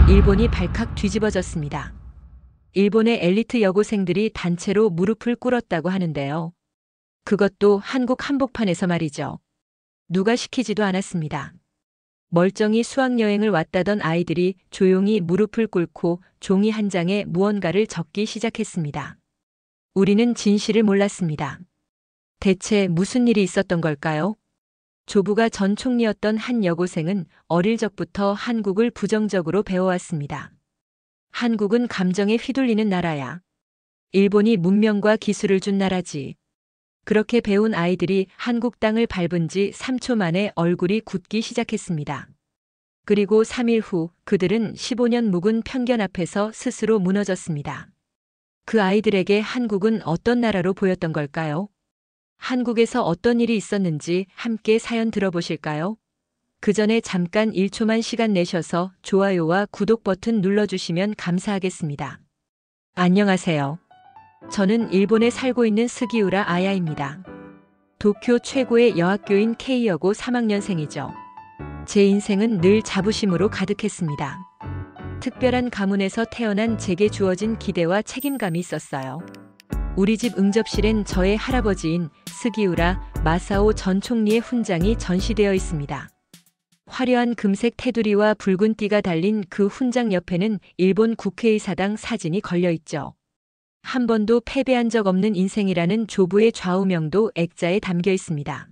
일본이 발칵 뒤집어졌습니다. 일본의 엘리트 여고생들이 단체로 무릎을 꿇었다고 하는데요. 그것도 한국 한복판에서 말이죠. 누가 시키지도 않았습니다. 멀쩡히 수학여행을 왔다던 아이들이 조용히 무릎을 꿇고 종이 한 장에 무언가를 적기 시작했습니다. 우리는 진실을 몰랐습니다. 대체 무슨 일이 있었던 걸까요? 조부가 전 총리였던 한 여고생은 어릴 적부터 한국을 부정적으로 배워왔습니다. 한국은 감정에 휘둘리는 나라야. 일본이 문명과 기술을 준 나라지. 그렇게 배운 아이들이 한국 땅을 밟은 지 3초 만에 얼굴이 굳기 시작했습니다. 그리고 3일 후 그들은 15년 묵은 편견 앞에서 스스로 무너졌습니다. 그 아이들에게 한국은 어떤 나라로 보였던 걸까요? 한국에서 어떤 일이 있었는지 함께 사연 들어보실까요? 그 전에 잠깐 1초만 시간 내셔서 좋아요와 구독 버튼 눌러주시면 감사하겠습니다. 안녕하세요. 저는 일본에 살고 있는 스기우라 아야입니다. 도쿄 최고의 여학교인 K여고 3학년생이죠. 제 인생은 늘 자부심으로 가득했습니다. 특별한 가문에서 태어난 제게 주어진 기대와 책임감이 있었어요. 우리 집 응접실엔 저의 할아버지인 스기우라 마사오 전 총리의 훈장이 전시되어 있습니다. 화려한 금색 테두리와 붉은 띠가 달린 그 훈장 옆에는 일본 국회의사당 사진이 걸려 있죠. 한 번도 패배한 적 없는 인생이라는 조부의 좌우명도 액자에 담겨 있습니다.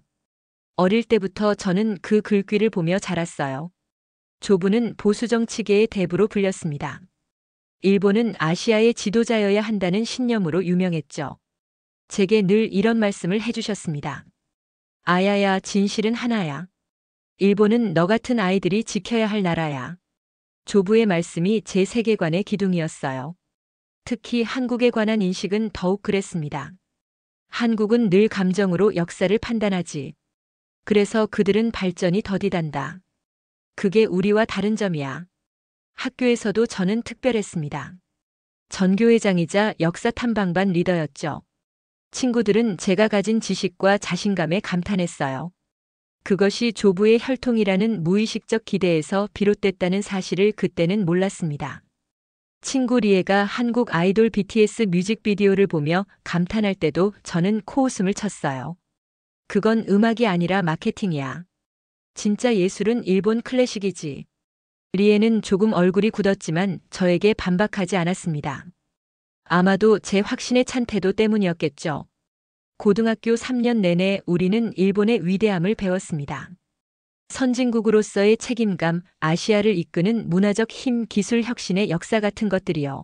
어릴 때부터 저는 그 글귀를 보며 자랐어요. 조부는 보수정치계의 대부로 불렸습니다. 일본은 아시아의 지도자여야 한다는 신념으로 유명했죠. 제게 늘 이런 말씀을 해주셨습니다. 아야야, 진실은 하나야. 일본은 너 같은 아이들이 지켜야 할 나라야. 조부의 말씀이 제 세계관의 기둥이었어요. 특히 한국에 관한 인식은 더욱 그랬습니다. 한국은 늘 감정으로 역사를 판단하지. 그래서 그들은 발전이 더디단다. 그게 우리와 다른 점이야. 학교에서도 저는 특별했습니다. 전교회장이자 역사 탐방반 리더였죠. 친구들은 제가 가진 지식과 자신감에 감탄했어요. 그것이 조부의 혈통이라는 무의식적 기대에서 비롯됐다는 사실을 그때는 몰랐습니다. 친구 리에가 한국 아이돌 BTS 뮤직비디오를 보며 감탄할 때도 저는 코웃음을 쳤어요. 그건 음악이 아니라 마케팅이야. 진짜 예술은 일본 클래식이지. 리에는 조금 얼굴이 굳었지만 저에게 반박하지 않았습니다. 아마도 제 확신에 찬 태도 때문이었겠죠. 고등학교 3년 내내 우리는 일본의 위대함을 배웠습니다. 선진국으로서의 책임감, 아시아를 이끄는 문화적 힘, 기술 혁신의 역사 같은 것들이요.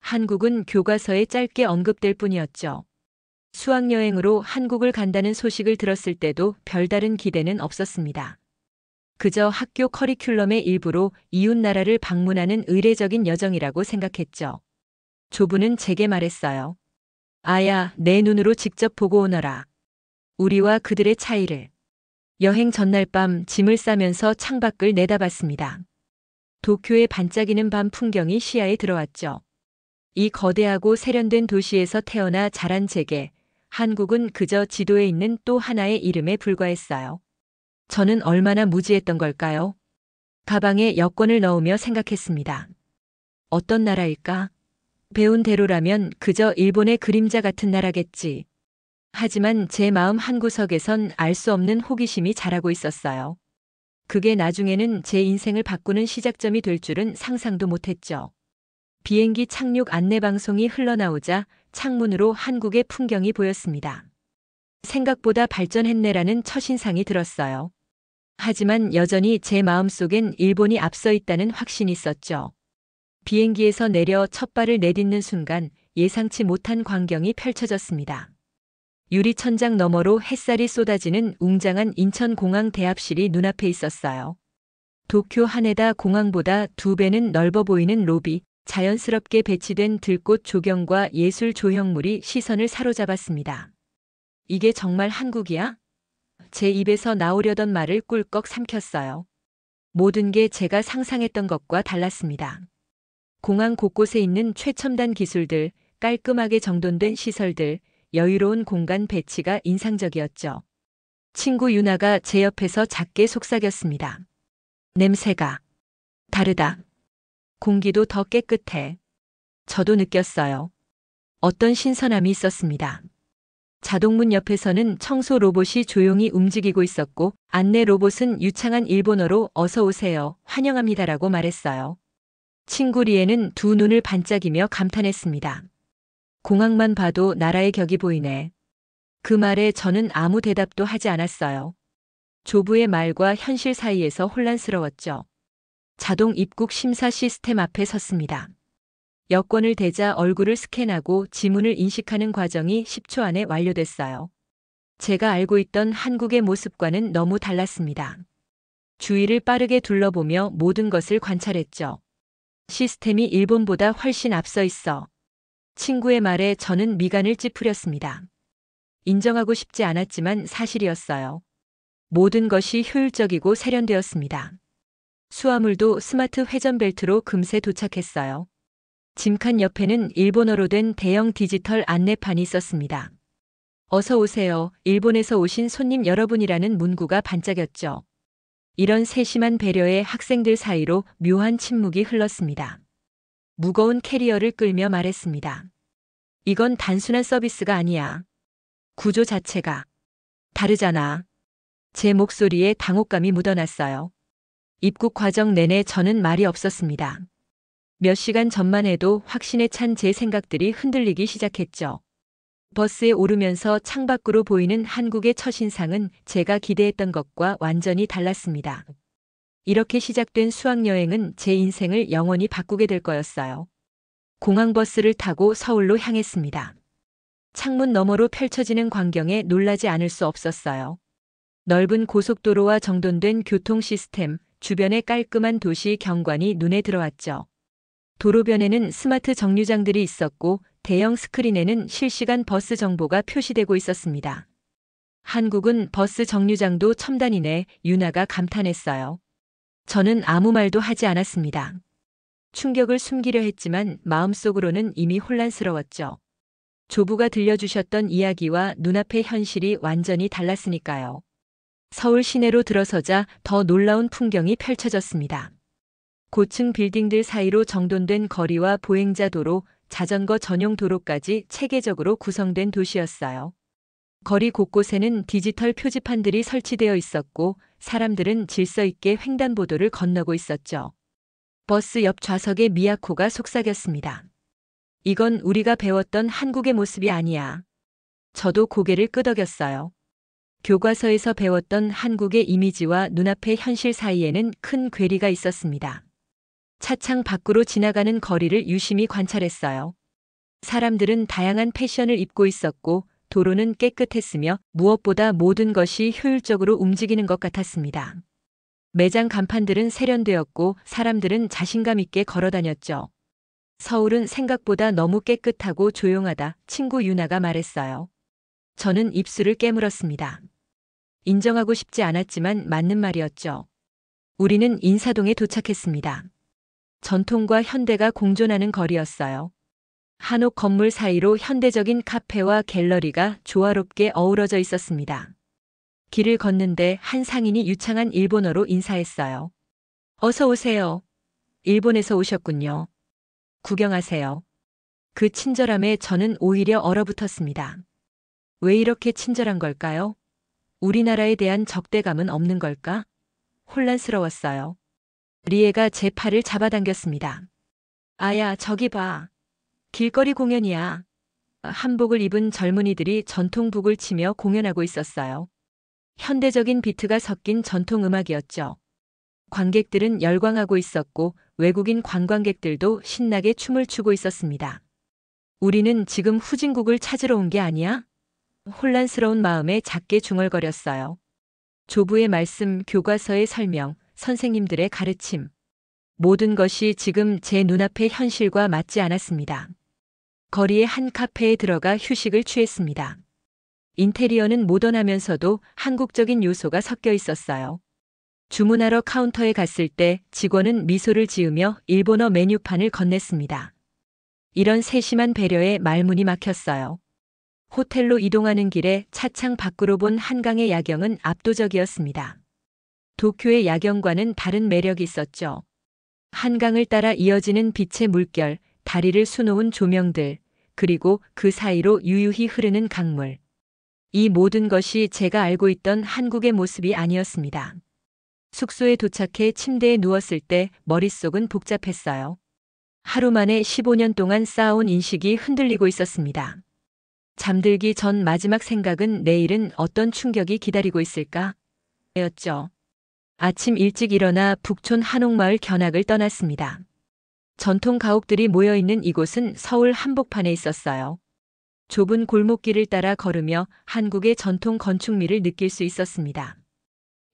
한국은 교과서에 짧게 언급될 뿐이었죠. 수학여행으로 한국을 간다는 소식을 들었을 때도 별다른 기대는 없었습니다. 그저 학교 커리큘럼의 일부로 이웃나라를 방문하는 의례적인 여정이라고 생각했죠. 조부는 제게 말했어요. 아야, 내 눈으로 직접 보고 오너라. 우리와 그들의 차이를. 여행 전날 밤 짐을 싸면서 창밖을 내다봤습니다. 도쿄의 반짝이는 밤 풍경이 시야에 들어왔죠. 이 거대하고 세련된 도시에서 태어나 자란 제게 한국은 그저 지도에 있는 또 하나의 이름에 불과했어요. 저는 얼마나 무지했던 걸까요? 가방에 여권을 넣으며 생각했습니다. 어떤 나라일까? 배운 대로라면 그저 일본의 그림자 같은 나라겠지. 하지만 제 마음 한구석에선 알 수 없는 호기심이 자라고 있었어요. 그게 나중에는 제 인생을 바꾸는 시작점이 될 줄은 상상도 못했죠. 비행기 착륙 안내방송이 흘러나오자 창문으로 한국의 풍경이 보였습니다. 생각보다 발전했네라는 첫인상이 들었어요. 하지만 여전히 제 마음속엔 일본이 앞서 있다는 확신이 있었죠. 비행기에서 내려 첫 발을 내딛는 순간 예상치 못한 광경이 펼쳐졌습니다. 유리천장 너머로 햇살이 쏟아지는 웅장한 인천공항 대합실이 눈앞에 있었어요. 도쿄 하네다 공항보다 2배는 넓어 보이는 로비, 자연스럽게 배치된 들꽃 조경과 예술 조형물이 시선을 사로잡았습니다. 이게 정말 한국이야? 제 입에서 나오려던 말을 꿀꺽 삼켰어요. 모든 게 제가 상상했던 것과 달랐습니다. 공항 곳곳에 있는 최첨단 기술들, 깔끔하게 정돈된 시설들, 여유로운 공간 배치가 인상적이었죠. 친구 유나가 제 옆에서 작게 속삭였습니다. 냄새가 다르다. 공기도 더 깨끗해. 저도 느꼈어요. 어떤 신선함이 있었습니다. 자동문 옆에서는 청소 로봇이 조용히 움직이고 있었고 안내 로봇은 유창한 일본어로 어서 오세요, 환영합니다라고 말했어요. 친구 리에는 두 눈을 반짝이며 감탄했습니다. 공항만 봐도 나라의 격이 보이네. 그 말에 저는 아무 대답도 하지 않았어요. 조부의 말과 현실 사이에서 혼란스러웠죠. 자동 입국 심사 시스템 앞에 섰습니다. 여권을 대자 얼굴을 스캔하고 지문을 인식하는 과정이 10초 안에 완료됐어요. 제가 알고 있던 한국의 모습과는 너무 달랐습니다. 주위를 빠르게 둘러보며 모든 것을 관찰했죠. 시스템이 일본보다 훨씬 앞서 있어. 친구의 말에 저는 미간을 찌푸렸습니다. 인정하고 싶지 않았지만 사실이었어요. 모든 것이 효율적이고 세련되었습니다. 수화물도 스마트 회전 벨트로 금세 도착했어요. 짐칸 옆에는 일본어로 된 대형 디지털 안내판이 있었습니다. 어서 오세요, 일본에서 오신 손님 여러분이라는 문구가 반짝였죠. 이런 세심한 배려에 학생들 사이로 묘한 침묵이 흘렀습니다. 무거운 캐리어를 끌며 말했습니다. 이건 단순한 서비스가 아니야. 구조 자체가 다르잖아. 제 목소리에 당혹감이 묻어났어요. 입국 과정 내내 저는 말이 없었습니다. 몇 시간 전만 해도 확신에 찬 제 생각들이 흔들리기 시작했죠. 버스에 오르면서 창밖으로 보이는 한국의 첫인상은 제가 기대했던 것과 완전히 달랐습니다. 이렇게 시작된 수학여행은 제 인생을 영원히 바꾸게 될 거였어요. 공항버스를 타고 서울로 향했습니다. 창문 너머로 펼쳐지는 광경에 놀라지 않을 수 없었어요. 넓은 고속도로와 정돈된 교통 시스템, 주변의 깔끔한 도시 경관이 눈에 들어왔죠. 도로변에는 스마트 정류장들이 있었고 대형 스크린에는 실시간 버스 정보가 표시되고 있었습니다. 한국은 버스 정류장도 첨단이네, 유나가 감탄했어요. 저는 아무 말도 하지 않았습니다. 충격을 숨기려 했지만 마음속으로는 이미 혼란스러웠죠. 조부가 들려주셨던 이야기와 눈앞의 현실이 완전히 달랐으니까요. 서울 시내로 들어서자 더 놀라운 풍경이 펼쳐졌습니다. 고층 빌딩들 사이로 정돈된 거리와 보행자 도로, 자전거 전용 도로까지 체계적으로 구성된 도시였어요. 거리 곳곳에는 디지털 표지판들이 설치되어 있었고 사람들은 질서 있게 횡단보도를 건너고 있었죠. 버스 옆 좌석에 미야코가 속삭였습니다. 이건 우리가 배웠던 한국의 모습이 아니야. 저도 고개를 끄덕였어요. 교과서에서 배웠던 한국의 이미지와 눈앞의 현실 사이에는 큰 괴리가 있었습니다. 차창 밖으로 지나가는 거리를 유심히 관찰했어요. 사람들은 다양한 패션을 입고 있었고 도로는 깨끗했으며 무엇보다 모든 것이 효율적으로 움직이는 것 같았습니다. 매장 간판들은 세련되었고 사람들은 자신감 있게 걸어다녔죠. 서울은 생각보다 너무 깨끗하고 조용하다, 친구 유나가 말했어요. 저는 입술을 깨물었습니다. 인정하고 싶지 않았지만 맞는 말이었죠. 우리는 인사동에 도착했습니다. 전통과 현대가 공존하는 거리였어요. 한옥 건물 사이로 현대적인 카페와 갤러리가 조화롭게 어우러져 있었습니다. 길을 걷는데 한 상인이 유창한 일본어로 인사했어요. 어서 오세요. 일본에서 오셨군요. 구경하세요. 그 친절함에 저는 오히려 얼어붙었습니다. 왜 이렇게 친절한 걸까요? 우리나라에 대한 적대감은 없는 걸까? 혼란스러웠어요. 리에가 제 팔을 잡아당겼습니다. 아야, 저기 봐. 길거리 공연이야. 한복을 입은 젊은이들이 전통북을 치며 공연하고 있었어요. 현대적인 비트가 섞인 전통 음악이었죠. 관객들은 열광하고 있었고 외국인 관광객들도 신나게 춤을 추고 있었습니다. 우리는 지금 후진국을 찾으러 온 게 아니야? 혼란스러운 마음에 작게 중얼거렸어요. 조부의 말씀, 교과서의 설명, 선생님들의 가르침. 모든 것이 지금 제 눈앞의 현실과 맞지 않았습니다. 거리의 한 카페에 들어가 휴식을 취했습니다. 인테리어는 모던하면서도 한국적인 요소가 섞여 있었어요. 주문하러 카운터에 갔을 때 직원은 미소를 지으며 일본어 메뉴판을 건넸습니다. 이런 세심한 배려에 말문이 막혔어요. 호텔로 이동하는 길에 차창 밖으로 본 한강의 야경은 압도적이었습니다. 도쿄의 야경과는 다른 매력이 있었죠. 한강을 따라 이어지는 빛의 물결, 다리를 수놓은 조명들, 그리고 그 사이로 유유히 흐르는 강물. 이 모든 것이 제가 알고 있던 한국의 모습이 아니었습니다. 숙소에 도착해 침대에 누웠을 때 머릿속은 복잡했어요. 하루 만에 15년 동안 쌓아온 인식이 흔들리고 있었습니다. 잠들기 전 마지막 생각은 내일은 어떤 충격이 기다리고 있을까? 였죠. 아침 일찍 일어나 북촌 한옥마을 견학을 떠났습니다. 전통 가옥들이 모여있는 이곳은 서울 한복판에 있었어요. 좁은 골목길을 따라 걸으며 한국의 전통 건축미를 느낄 수 있었습니다.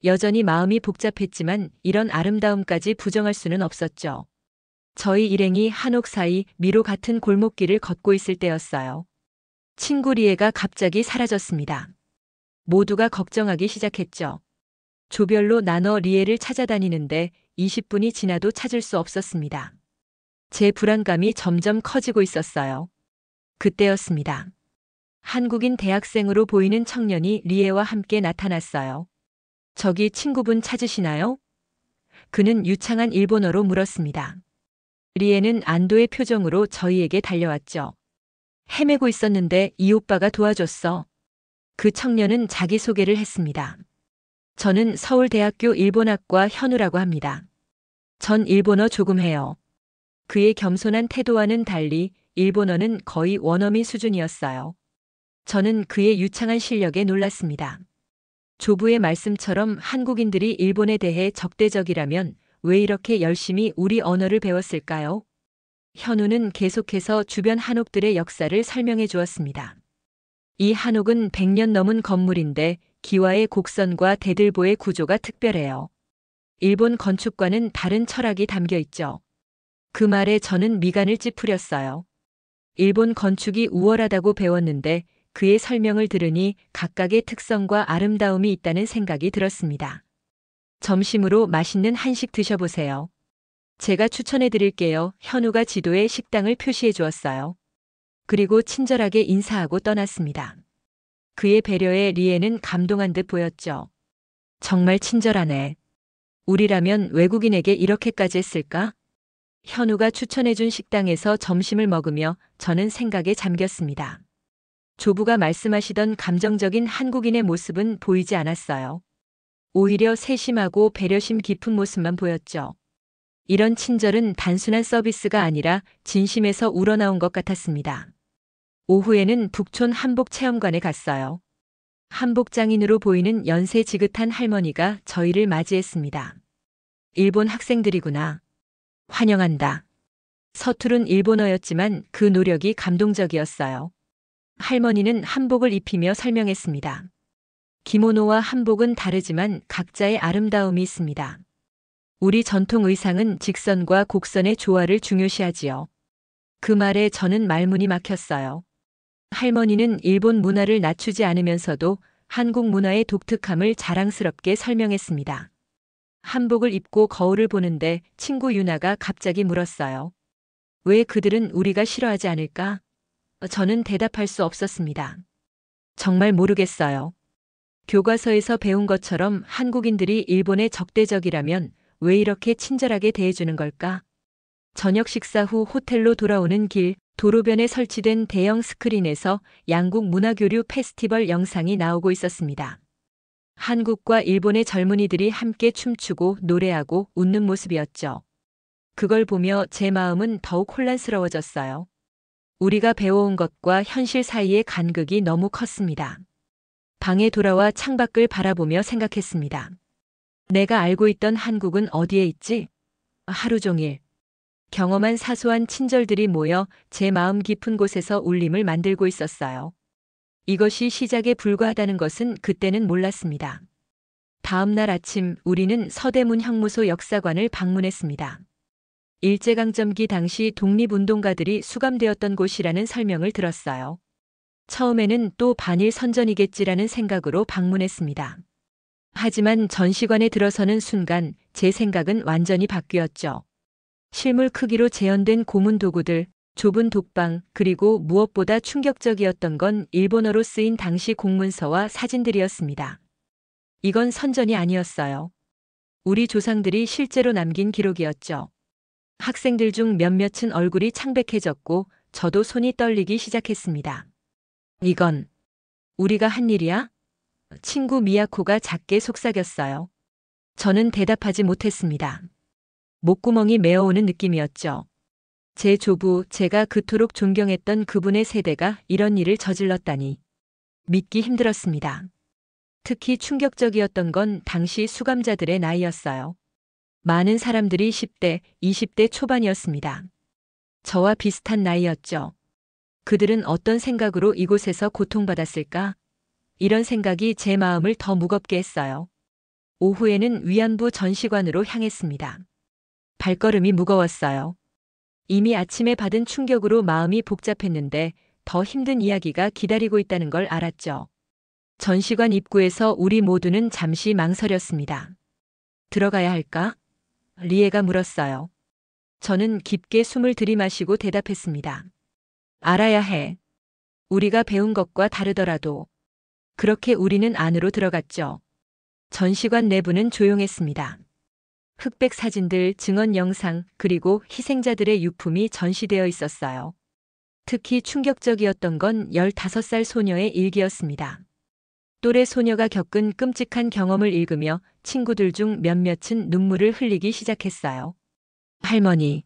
여전히 마음이 복잡했지만 이런 아름다움까지 부정할 수는 없었죠. 저희 일행이 한옥 사이 미로 같은 골목길을 걷고 있을 때였어요. 친구 리에가 갑자기 사라졌습니다. 모두가 걱정하기 시작했죠. 조별로 나눠 리에를 찾아다니는데 20분이 지나도 찾을 수 없었습니다. 제 불안감이 점점 커지고 있었어요. 그때였습니다. 한국인 대학생으로 보이는 청년이 리에와 함께 나타났어요. 저기 친구분 찾으시나요? 그는 유창한 일본어로 물었습니다. 리에는 안도의 표정으로 저희에게 달려왔죠. 헤매고 있었는데 이 오빠가 도와줬어. 그 청년은 자기소개를 했습니다. 저는 서울대학교 일본학과 현우라고 합니다. 전 일본어 조금 해요. 그의 겸손한 태도와는 달리 일본어는 거의 원어민 수준이었어요. 저는 그의 유창한 실력에 놀랐습니다. 조부의 말씀처럼 한국인들이 일본에 대해 적대적이라면 왜 이렇게 열심히 우리 언어를 배웠을까요? 현우는 계속해서 주변 한옥들의 역사를 설명해 주었습니다. 이 한옥은 100년 넘은 건물인데 기와의 곡선과 대들보의 구조가 특별해요. 일본 건축과는 다른 철학이 담겨 있죠. 그 말에 저는 미간을 찌푸렸어요. 일본 건축이 우월하다고 배웠는데 그의 설명을 들으니 각각의 특성과 아름다움이 있다는 생각이 들었습니다. 점심으로 맛있는 한식 드셔보세요. 제가 추천해 드릴게요. 현우가 지도에 식당을 표시해 주었어요. 그리고 친절하게 인사하고 떠났습니다. 그의 배려에 리에는 감동한 듯 보였죠. 정말 친절하네. 우리라면 외국인에게 이렇게까지 했을까? 현우가 추천해 준 식당에서 점심을 먹으며 저는 생각에 잠겼습니다. 조부가 말씀하시던 감정적인 한국인의 모습은 보이지 않았어요. 오히려 세심하고 배려심 깊은 모습만 보였죠. 이런 친절은 단순한 서비스가 아니라 진심에서 우러나온 것 같았습니다. 오후에는 북촌 한복체험관에 갔어요. 한복장인으로 보이는 연세 지긋한 할머니가 저희를 맞이했습니다. 일본 학생들이구나. 환영한다. 서투른 일본어였지만 그 노력이 감동적이었어요. 할머니는 한복을 입히며 설명했습니다. 기모노와 한복은 다르지만 각자의 아름다움이 있습니다. 우리 전통 의상은 직선과 곡선의 조화를 중요시하지요. 그 말에 저는 말문이 막혔어요. 할머니는 일본 문화를 낮추지 않으면서도 한국 문화의 독특함을 자랑스럽게 설명했습니다. 한복을 입고 거울을 보는데 친구 유나가 갑자기 물었어요. 왜 그들은 우리가 싫어하지 않을까? 저는 대답할 수 없었습니다. 정말 모르겠어요. 교과서에서 배운 것처럼 한국인들이 일본에 적대적이라면 왜 이렇게 친절하게 대해주는 걸까? 저녁 식사 후 호텔로 돌아오는 길, 도로변에 설치된 대형 스크린에서 양국 문화교류 페스티벌 영상이 나오고 있었습니다. 한국과 일본의 젊은이들이 함께 춤추고 노래하고 웃는 모습이었죠. 그걸 보며 제 마음은 더욱 혼란스러워졌어요. 우리가 배워온 것과 현실 사이의 간극이 너무 컸습니다. 방에 돌아와 창밖을 바라보며 생각했습니다. 내가 알고 있던 한국은 어디에 있지? 하루 종일 경험한 사소한 친절들이 모여 제 마음 깊은 곳에서 울림을 만들고 있었어요. 이것이 시작에 불과하다는 것은 그때는 몰랐습니다. 다음 날 아침 우리는 서대문 형무소 역사관을 방문했습니다. 일제강점기 당시 독립운동가들이 수감되었던 곳이라는 설명을 들었어요. 처음에는 또 반일 선전이겠지라는 생각으로 방문했습니다. 하지만 전시관에 들어서는 순간 제 생각은 완전히 바뀌었죠. 실물 크기로 재현된 고문 도구들, 좁은 독방, 그리고 무엇보다 충격적이었던 건 일본어로 쓰인 당시 공문서와 사진들이었습니다. 이건 선전이 아니었어요. 우리 조상들이 실제로 남긴 기록이었죠. 학생들 중 몇몇은 얼굴이 창백해졌고 저도 손이 떨리기 시작했습니다. 이건 우리가 한 일이야? 친구 미야코가 작게 속삭였어요. 저는 대답하지 못했습니다. 목구멍이 메어오는 느낌이었죠. 제 조부, 제가 그토록 존경했던 그분의 세대가 이런 일을 저질렀다니. 믿기 힘들었습니다. 특히 충격적이었던 건 당시 수감자들의 나이였어요. 많은 사람들이 10대, 20대 초반이었습니다. 저와 비슷한 나이였죠. 그들은 어떤 생각으로 이곳에서 고통받았을까? 이런 생각이 제 마음을 더 무겁게 했어요. 오후에는 위안부 전시관으로 향했습니다. 발걸음이 무거웠어요. 이미 아침에 받은 충격으로 마음이 복잡했는데 더 힘든 이야기가 기다리고 있다는 걸 알았죠. 전시관 입구에서 우리 모두는 잠시 망설였습니다. 들어가야 할까? 리에가 물었어요. 저는 깊게 숨을 들이마시고 대답했습니다. 알아야 해. 우리가 배운 것과 다르더라도. 그렇게 우리는 안으로 들어갔죠. 전시관 내부는 조용했습니다. 흑백 사진들, 증언 영상, 그리고 희생자들의 유품이 전시되어 있었어요. 특히 충격적이었던 건 15살 소녀의 일기였습니다. 또래 소녀가 겪은 끔찍한 경험을 읽으며 친구들 중 몇몇은 눈물을 흘리기 시작했어요. 할머니,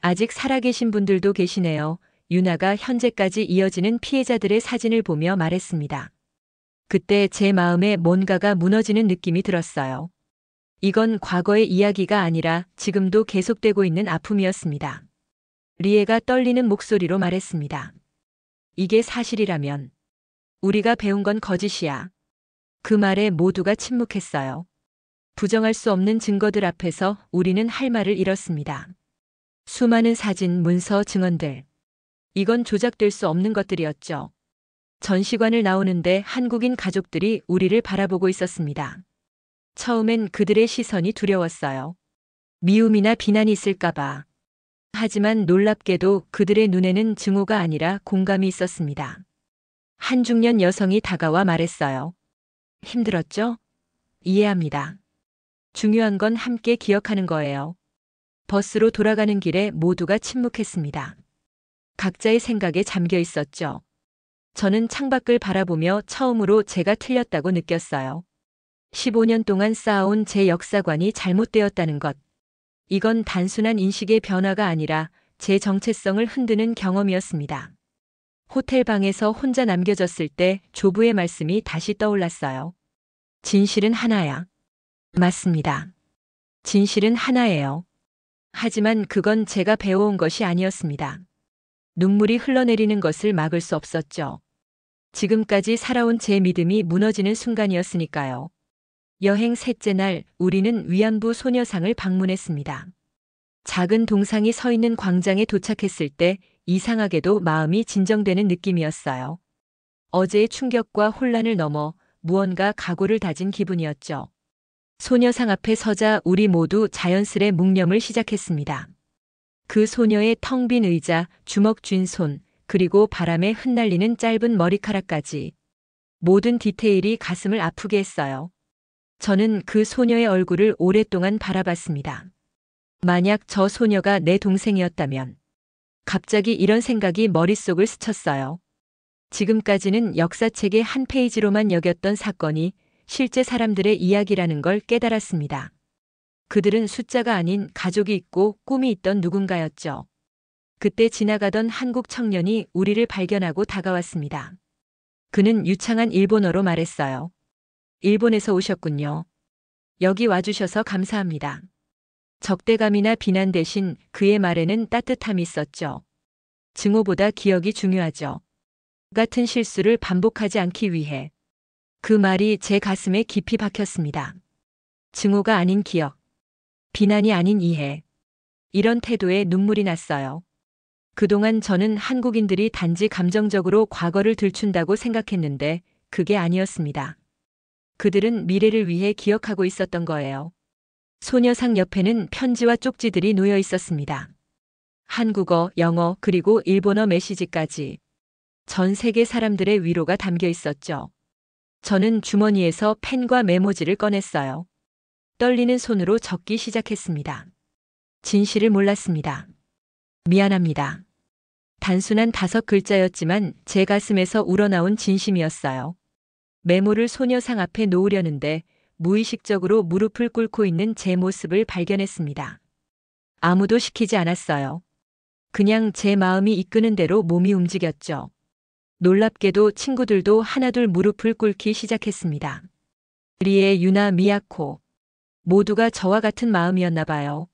아직 살아계신 분들도 계시네요. 유나가 현재까지 이어지는 피해자들의 사진을 보며 말했습니다. 그때 제 마음에 뭔가가 무너지는 느낌이 들었어요. 이건 과거의 이야기가 아니라 지금도 계속되고 있는 아픔이었습니다. 리에가 떨리는 목소리로 말했습니다. 이게 사실이라면 우리가 배운 건 거짓이야. 그 말에 모두가 침묵했어요. 부정할 수 없는 증거들 앞에서 우리는 할 말을 잃었습니다. 수많은 사진, 문서, 증언들. 이건 조작될 수 없는 것들이었죠. 전시관을 나오는데 한국인 가족들이 우리를 바라보고 있었습니다. 처음엔 그들의 시선이 두려웠어요. 미움이나 비난이 있을까봐. 하지만 놀랍게도 그들의 눈에는 증오가 아니라 공감이 있었습니다. 한 중년 여성이 다가와 말했어요. 힘들었죠? 이해합니다. 중요한 건 함께 기억하는 거예요. 버스로 돌아가는 길에 모두가 침묵했습니다. 각자의 생각에 잠겨 있었죠. 저는 창밖을 바라보며 처음으로 제가 틀렸다고 느꼈어요. 15년 동안 쌓아온 제 역사관이 잘못되었다는 것. 이건 단순한 인식의 변화가 아니라 제 정체성을 흔드는 경험이었습니다. 호텔 방에서 혼자 남겨졌을 때 조부의 말씀이 다시 떠올랐어요. 진실은 하나야. 맞습니다. 진실은 하나예요. 하지만 그건 제가 배워온 것이 아니었습니다. 눈물이 흘러내리는 것을 막을 수 없었죠. 지금까지 살아온 제 믿음이 무너지는 순간이었으니까요. 여행 셋째 날 우리는 위안부 소녀상을 방문했습니다. 작은 동상이 서 있는 광장에 도착했을 때 이상하게도 마음이 진정되는 느낌이었어요. 어제의 충격과 혼란을 넘어 무언가 각오를 다진 기분이었죠. 소녀상 앞에 서자 우리 모두 자연스레 묵념을 시작했습니다. 그 소녀의 텅 빈 의자, 주먹 쥔 손, 그리고 바람에 흩날리는 짧은 머리카락까지. 모든 디테일이 가슴을 아프게 했어요. 저는 그 소녀의 얼굴을 오랫동안 바라봤습니다. 만약 저 소녀가 내 동생이었다면. 갑자기 이런 생각이 머릿속을 스쳤어요. 지금까지는 역사책의 한 페이지로만 여겼던 사건이 실제 사람들의 이야기라는 걸 깨달았습니다. 그들은 숫자가 아닌 가족이 있고 꿈이 있던 누군가였죠. 그때 지나가던 한국 청년이 우리를 발견하고 다가왔습니다. 그는 유창한 일본어로 말했어요. 일본에서 오셨군요. 여기 와주셔서 감사합니다. 적대감이나 비난 대신 그의 말에는 따뜻함이 있었죠. 증오보다 기억이 중요하죠. 같은 실수를 반복하지 않기 위해. 그 말이 제 가슴에 깊이 박혔습니다. 증오가 아닌 기억. 비난이 아닌 이해. 이런 태도에 눈물이 났어요. 그동안 저는 한국인들이 단지 감정적으로 과거를 들춘다고 생각했는데 그게 아니었습니다. 그들은 미래를 위해 기억하고 있었던 거예요. 소녀상 옆에는 편지와 쪽지들이 놓여 있었습니다. 한국어, 영어, 그리고 일본어 메시지까지. 전 세계 사람들의 위로가 담겨 있었죠. 저는 주머니에서 펜과 메모지를 꺼냈어요. 떨리는 손으로 적기 시작했습니다. 진실을 몰랐습니다. 미안합니다. 단순한 5글자였지만 제 가슴에서 우러나온 진심이었어요. 메모를 소녀상 앞에 놓으려는데 무의식적으로 무릎을 꿇고 있는 제 모습을 발견했습니다. 아무도 시키지 않았어요. 그냥 제 마음이 이끄는 대로 몸이 움직였죠. 놀랍게도 친구들도 하나둘 무릎을 꿇기 시작했습니다. 리에, 유나, 미야코. 모두가 저와 같은 마음이었나 봐요.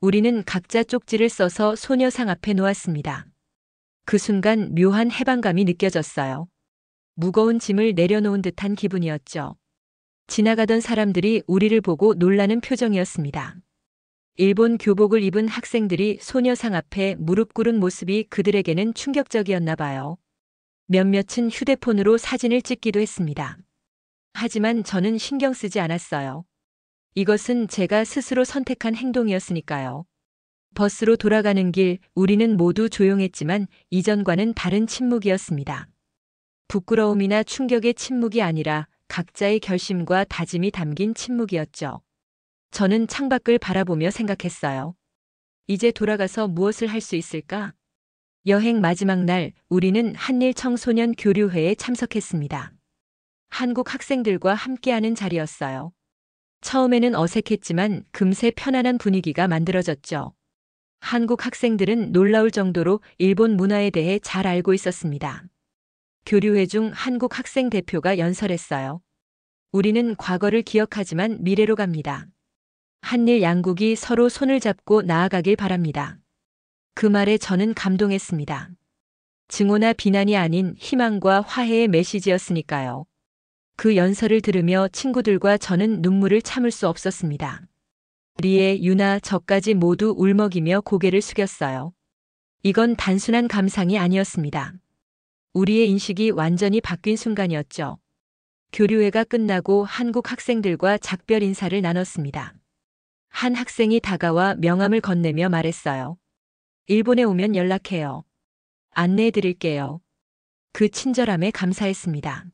우리는 각자 쪽지를 써서 소녀상 앞에 놓았습니다. 그 순간 묘한 해방감이 느껴졌어요. 무거운 짐을 내려놓은 듯한 기분이었죠. 지나가던 사람들이 우리를 보고 놀라는 표정이었습니다. 일본 교복을 입은 학생들이 소녀상 앞에 무릎 꿇은 모습이 그들에게는 충격적이었나 봐요. 몇몇은 휴대폰으로 사진을 찍기도 했습니다. 하지만 저는 신경 쓰지 않았어요. 이것은 제가 스스로 선택한 행동이었으니까요. 버스로 돌아가는 길, 우리는 모두 조용했지만 이전과는 다른 침묵이었습니다. 부끄러움이나 충격의 침묵이 아니라 각자의 결심과 다짐이 담긴 침묵이었죠. 저는 창밖을 바라보며 생각했어요. 이제 돌아가서 무엇을 할 수 있을까? 여행 마지막 날, 우리는 한일 청소년 교류회에 참석했습니다. 한국 학생들과 함께하는 자리였어요. 처음에는 어색했지만 금세 편안한 분위기가 만들어졌죠. 한국 학생들은 놀라울 정도로 일본 문화에 대해 잘 알고 있었습니다. 교류회 중 한국 학생 대표가 연설했어요. 우리는 과거를 기억하지만 미래로 갑니다. 한일 양국이 서로 손을 잡고 나아가길 바랍니다. 그 말에 저는 감동했습니다. 증오나 비난이 아닌 희망과 화해의 메시지였으니까요. 그 연설을 들으며 친구들과 저는 눈물을 참을 수 없었습니다. 리에, 유나, 저까지 모두 울먹이며 고개를 숙였어요. 이건 단순한 감상이 아니었습니다. 우리의 인식이 완전히 바뀐 순간이었죠. 교류회가 끝나고 한국 학생들과 작별 인사를 나눴습니다. 한 학생이 다가와 명함을 건네며 말했어요. 일본에 오면 연락해요. 안내해 드릴게요. 그 친절함에 감사했습니다.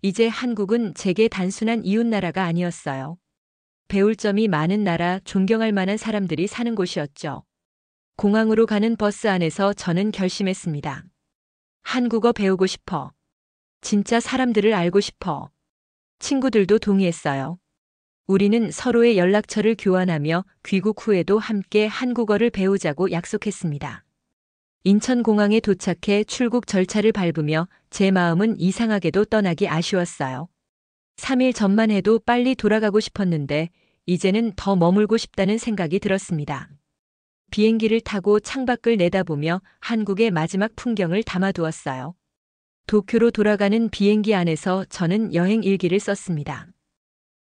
이제 한국은 제게 단순한 이웃나라가 아니었어요. 배울 점이 많은 나라, 존경할 만한 사람들이 사는 곳이었죠. 공항으로 가는 버스 안에서 저는 결심했습니다. 한국어 배우고 싶어. 진짜 사람들을 알고 싶어. 친구들도 동의했어요. 우리는 서로의 연락처를 교환하며 귀국 후에도 함께 한국어를 배우자고 약속했습니다. 인천공항에 도착해 출국 절차를 밟으며 제 마음은 이상하게도 떠나기 아쉬웠어요. 3일 전만 해도 빨리 돌아가고 싶었는데 이제는 더 머물고 싶다는 생각이 들었습니다. 비행기를 타고 창밖을 내다보며 한국의 마지막 풍경을 담아두었어요. 도쿄로 돌아가는 비행기 안에서 저는 여행 일기를 썼습니다.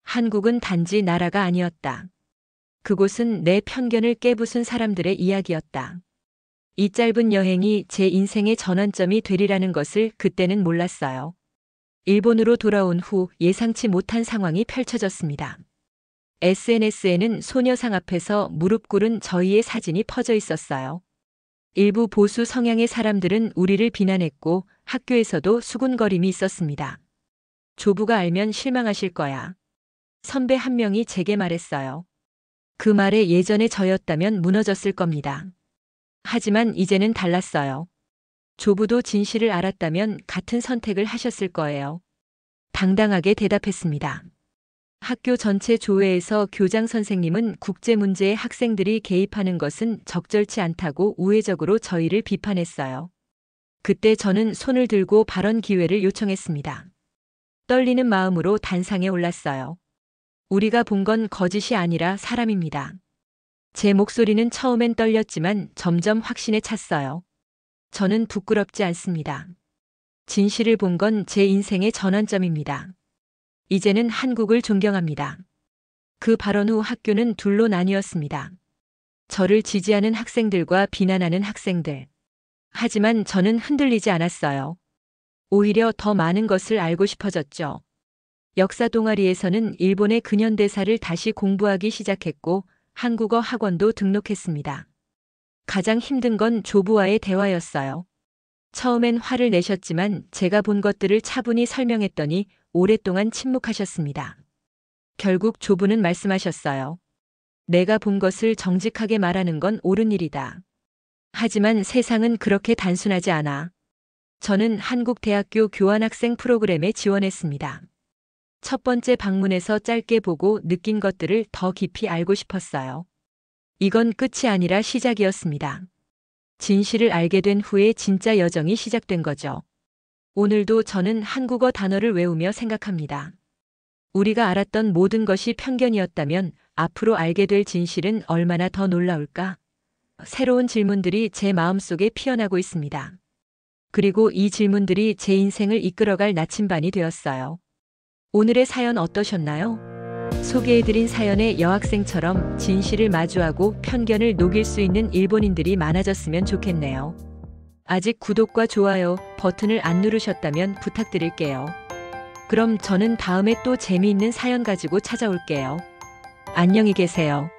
한국은 단지 나라가 아니었다. 그곳은 내 편견을 깨부순 사람들의 이야기였다. 이 짧은 여행이 제 인생의 전환점이 되리라는 것을 그때는 몰랐어요. 일본으로 돌아온 후 예상치 못한 상황이 펼쳐졌습니다. SNS에는 소녀상 앞에서 무릎 꿇은 저희의 사진이 퍼져 있었어요. 일부 보수 성향의 사람들은 우리를 비난했고 학교에서도 수군거림이 있었습니다. 조부가 알면 실망하실 거야. 선배 한 명이 제게 말했어요. 그 말에 예전의 저였다면 무너졌을 겁니다. 하지만 이제는 달랐어요. 조부도 진실을 알았다면 같은 선택을 하셨을 거예요. 당당하게 대답했습니다. 학교 전체 조회에서 교장 선생님은 국제 문제에 학생들이 개입하는 것은 적절치 않다고 우회적으로 저희를 비판했어요. 그때 저는 손을 들고 발언 기회를 요청했습니다. 떨리는 마음으로 단상에 올랐어요. 우리가 본 건 거짓이 아니라 사람입니다. 제 목소리는 처음엔 떨렸지만 점점 확신에 찼어요. 저는 부끄럽지 않습니다. 진실을 본 건 제 인생의 전환점입니다. 이제는 한국을 존경합니다. 그 발언 후 학교는 둘로 나뉘었습니다. 저를 지지하는 학생들과 비난하는 학생들. 하지만 저는 흔들리지 않았어요. 오히려 더 많은 것을 알고 싶어졌죠. 역사 동아리에서는 일본의 근현대사를 다시 공부하기 시작했고 한국어 학원도 등록했습니다. 가장 힘든 건 조부와의 대화였어요. 처음엔 화를 내셨지만 제가 본 것들을 차분히 설명했더니 오랫동안 침묵하셨습니다. 결국 조부는 말씀하셨어요. 내가 본 것을 정직하게 말하는 건 옳은 일이다. 하지만 세상은 그렇게 단순하지 않아. 저는 한국대학교 교환학생 프로그램에 지원했습니다. 첫 번째 방문에서 짧게 보고 느낀 것들을 더 깊이 알고 싶었어요. 이건 끝이 아니라 시작이었습니다. 진실을 알게 된 후에 진짜 여정이 시작된 거죠. 오늘도 저는 한국어 단어를 외우며 생각합니다. 우리가 알았던 모든 것이 편견이었다면 앞으로 알게 될 진실은 얼마나 더 놀라울까? 새로운 질문들이 제 마음속에 피어나고 있습니다. 그리고 이 질문들이 제 인생을 이끌어갈 나침반이 되었어요. 오늘의 사연 어떠셨나요? 소개해드린 사연의 여학생처럼 진실을 마주하고 편견을 녹일 수 있는 일본인들이 많아졌으면 좋겠네요. 아직 구독과 좋아요 버튼을 안 누르셨다면 부탁드릴게요. 그럼 저는 다음에 또 재미있는 사연 가지고 찾아올게요. 안녕히 계세요.